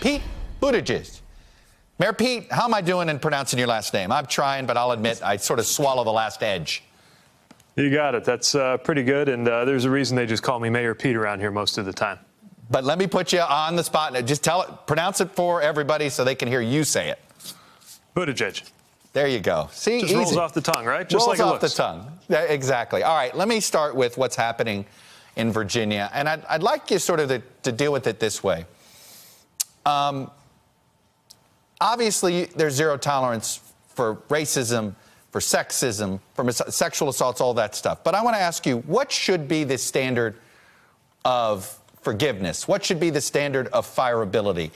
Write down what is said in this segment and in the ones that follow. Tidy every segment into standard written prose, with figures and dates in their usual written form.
Pete Buttigieg. Mayor Pete, how am I doing in pronouncing your last name? I'm trying, but I'll admit I sort of swallow the last edge. You got it. That's pretty good. And there's a reason they just call me Mayor Pete around here most of the time. But let me put you on the spot. Just pronounce it for everybody so they can hear you say it. Buttigieg. There you go. See, just easy. Rolls off the tongue, right? Just rolls like it off looks. the tongue. Exactly. All right, let me start with what's happening in Virginia. And I'd like you sort of to deal with it this way. Obviously, there's zero tolerance for racism, for sexism, for sexual assaults, all that stuff. But I want to ask you, what should be the standard of forgiveness? What should be the standard of fireability?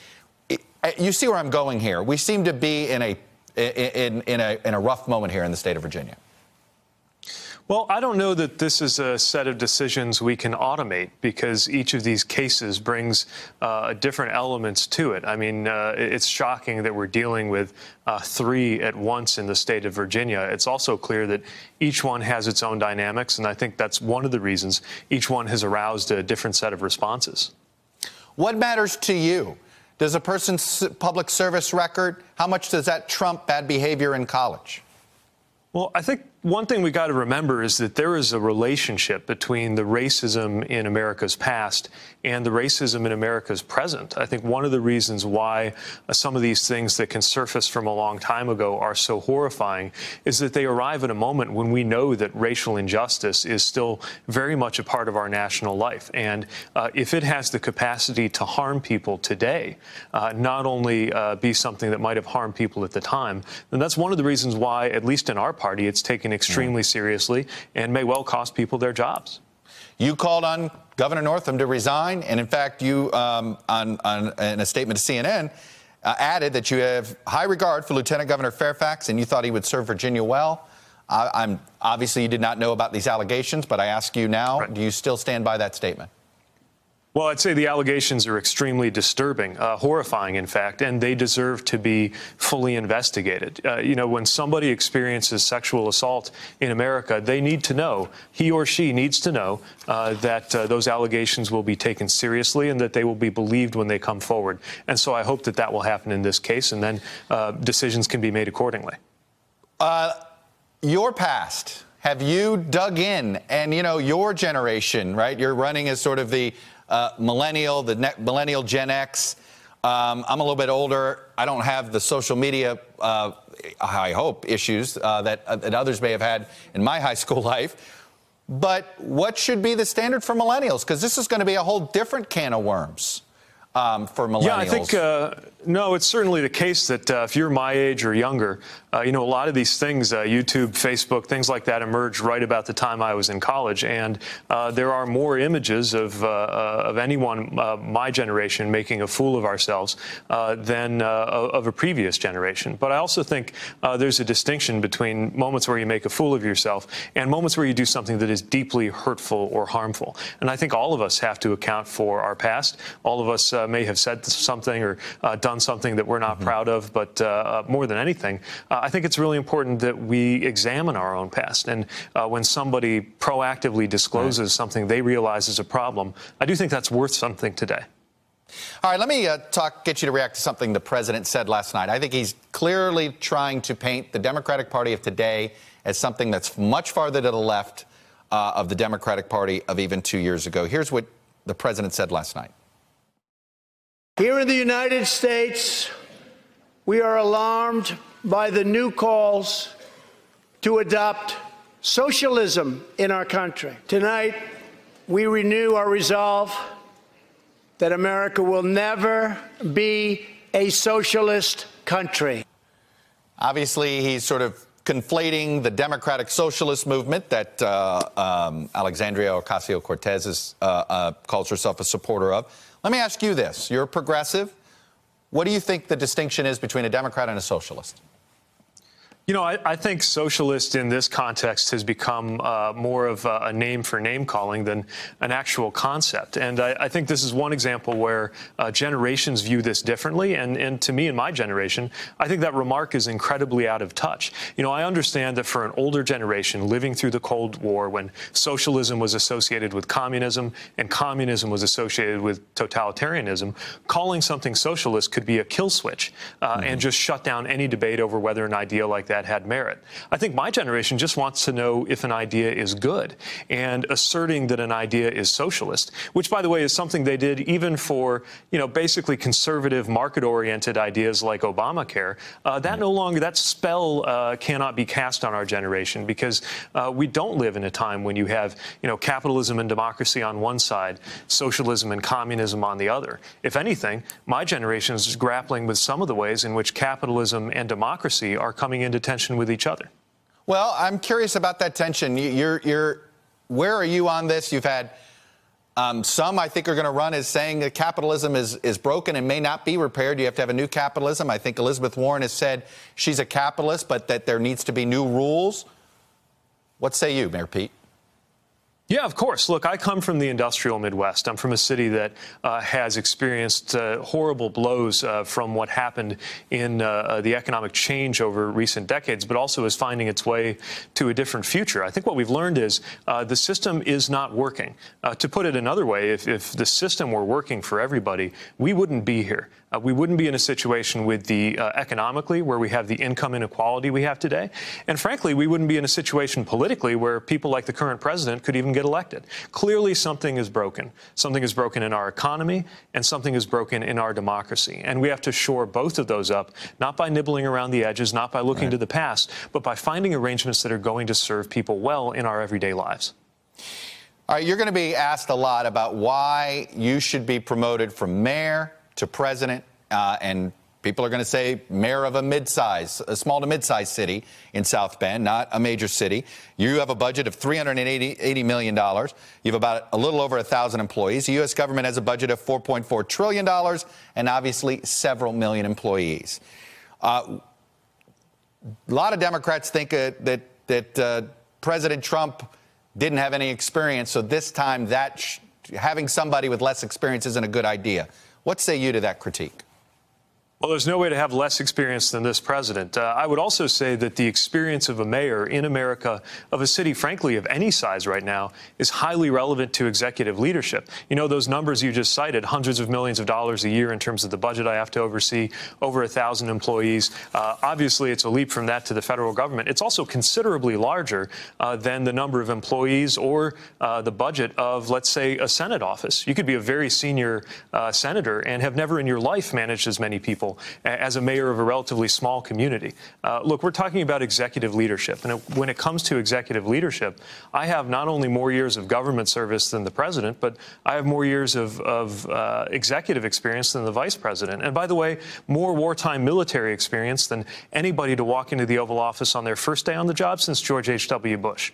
You see where I'm going here. We seem to be in a rough moment here in the state of Virginia. Well, I don't know that this is a set of decisions we can automate because each of these cases brings different elements to it. I mean, it's shocking that we're dealing with 3 at once in the state of Virginia. It's also clear that each one has its own dynamics, and I think that's one of the reasons each one has aroused a different set of responses. What matters to you? Does a person's public service record, how much does that trump bad behavior in college? Well, I think one thing we got to remember is that there is a relationship between the racism in America's past and the racism in America's present. I think one of the reasons why some of these things that can surface from a long time ago are so horrifying is that they arrive at a moment when we know that racial injustice is still very much a part of our national life. And if it has the capacity to harm people today, not only be something that might have harmed people at the time, then that's one of the reasons why, at least in our party, it's taken extremely seriously and may well cost people their jobs. You called on Governor Northam to resign, and in fact, you, in a statement to CNN, added that you have high regard for Lieutenant Governor Fairfax, and you thought he would serve Virginia well. Obviously, you did not know about these allegations, but I ask you now, do you still stand by that statement? Well, I'd say the allegations are extremely disturbing, horrifying, in fact, and they deserve to be fully investigated. You know, when somebody experiences sexual assault in America, they need to know, he or she needs to know, that those allegations will be taken seriously and that they will be believed when they come forward. And so I hope that that will happen in this case, and then decisions can be made accordingly. Your past, have you dug in? And, you know, your generation, right? You're running as sort of the millennial, millennial Gen X. I'm a little bit older. I don't have the social media, I hope, issues that others may have had in my high school life. But what should be the standard for millennials? Because this is going to be a whole different can of worms for millennials. Yeah, I think, no, it's certainly the case that if you're my age or younger, you know, a lot of these things, YouTube, Facebook, things like that emerged right about the time I was in college. And there are more images of anyone, my generation, making a fool of ourselves than of a previous generation. But I also think there's a distinction between moments where you make a fool of yourself and moments where you do something that is deeply hurtful or harmful. And I think all of us have to account for our past. All of us may have said something or done something that we're not proud of, but more than anything, I think it's really important that we examine our own past. And when somebody proactively discloses something they realize is a problem, I do think that's worth something today. All right, let me get you to react to something the president said last night. I think he's clearly trying to paint the Democratic Party of today as something that's much farther to the left of the Democratic Party of even 2 years ago. Here's what the president said last night. Here in the United States, we are alarmed by the new calls to adopt socialism in our country. Tonight, we renew our resolve that America will never be a socialist country. Obviously, he's sort of conflating the democratic socialist movement that Alexandria Ocasio-Cortez calls herself a supporter of. Let me ask you this. You're a progressive. What do you think the distinction is between a Democrat and a socialist? You know, I think socialist in this context has become more of a name for name calling than an actual concept. And I think this is one example where generations view this differently. And to me, in my generation, I think that remark is incredibly out of touch. You know, I understand that for an older generation living through the Cold War, when socialism was associated with communism and communism was associated with totalitarianism, calling something socialist could be a kill switch and just shut down any debate over whether an idea like that had merit. I think my generation just wants to know if an idea is good, and asserting that an idea is socialist, which, by the way, is something they did even for, you know, basically conservative, market-oriented ideas like Obamacare. That spell cannot be cast on our generation, because we don't live in a time when you have, you know, capitalism and democracy on one side, socialism and communism on the other. If anything, my generation is grappling with some of the ways in which capitalism and democracy are coming into tension with each other. Well, I'm curious about that tension. Where are you on this? You've had some, I think, are going to run as saying that capitalism is broken and may not be repaired. You have to have a new capitalism. I think Elizabeth Warren has said she's a capitalist, but that there needs to be new rules. What say you, Mayor Pete? Yeah, of course. Look, I come from the industrial Midwest. I'm from a city that has experienced horrible blows from what happened in the economic change over recent decades, but also is finding its way to a different future. I think what we've learned is the system is not working. To put it another way, if the system were working for everybody, we wouldn't be here. We wouldn't be in a situation with the economically where we have the income inequality we have today. And frankly, we wouldn't be in a situation politically where people like the current president could even get elected. Clearly, something is broken. Something is broken in our economy, and something is broken in our democracy. And we have to shore both of those up, not by nibbling around the edges, not by looking to the past, but by finding arrangements that are going to serve people well in our everyday lives. All right, you're going to be asked a lot about why you should be promoted from mayor to president, and people are going to say mayor of a small to mid-sized city in South Bend, not a major city. You have a budget of $380 million. You have about a little over 1,000 employees. The U.S. government has a budget of $4.4 trillion and obviously several million employees. A lot of Democrats think that President Trump didn't have any experience, so this time having somebody with less experience isn't a good idea. What say you to that critique? Well, there's no way to have less experience than this president. I would also say that the experience of a mayor in America of a city, frankly, of any size right now, is highly relevant to executive leadership. You know, those numbers you just cited, hundreds of millions of dollars a year in terms of the budget I have to oversee, over 1,000 employees. Obviously, it's a leap from that to the federal government. It's also considerably larger than the number of employees or the budget of, let's say, a Senate office. You could be a very senior senator and have never in your life managed as many people as a mayor of a relatively small community. Look, we're talking about executive leadership. And when it comes to executive leadership, I have not only more years of government service than the president, but I have more years of executive experience than the vice president. And by the way, more wartime military experience than anybody to walk into the Oval Office on their first day on the job since George H.W. Bush.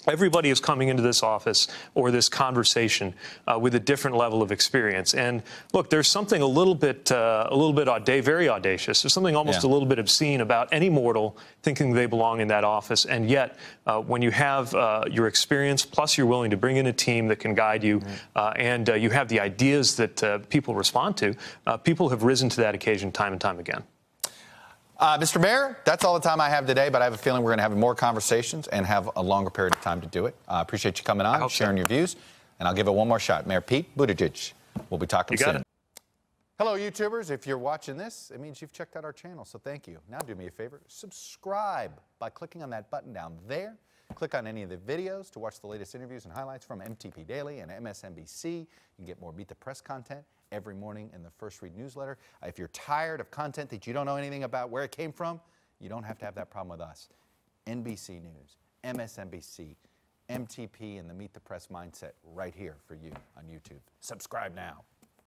Everybody is coming into this office or this conversation with a different level of experience. And look, there's something very audacious. There's something almost a little bit obscene about any mortal thinking they belong in that office. And yet, when you have your experience, plus you're willing to bring in a team that can guide you, and you have the ideas that people respond to, people have risen to that occasion time and time again. Mr. Mayor, that's all the time I have today, but I have a feeling we're going to have more conversations and have a longer period of time to do it. I appreciate you coming on, sharing your views, and I'll give it one more shot. Mayor Pete Buttigieg. We'll be talking soon. Hello, YouTubers. If you're watching this, it means you've checked out our channel, so thank you. Now do me a favor, subscribe by clicking on that button down there. Click on any of the videos to watch the latest interviews and highlights from MTP Daily and MSNBC. You can get more Meet the Press content every morning in the First Read newsletter. If you're tired of content that you don't know anything about where it came from, you don't have to have that problem with us. NBC News, MSNBC, MTP, and the Meet the Press mindset right here for you on YouTube. Subscribe now.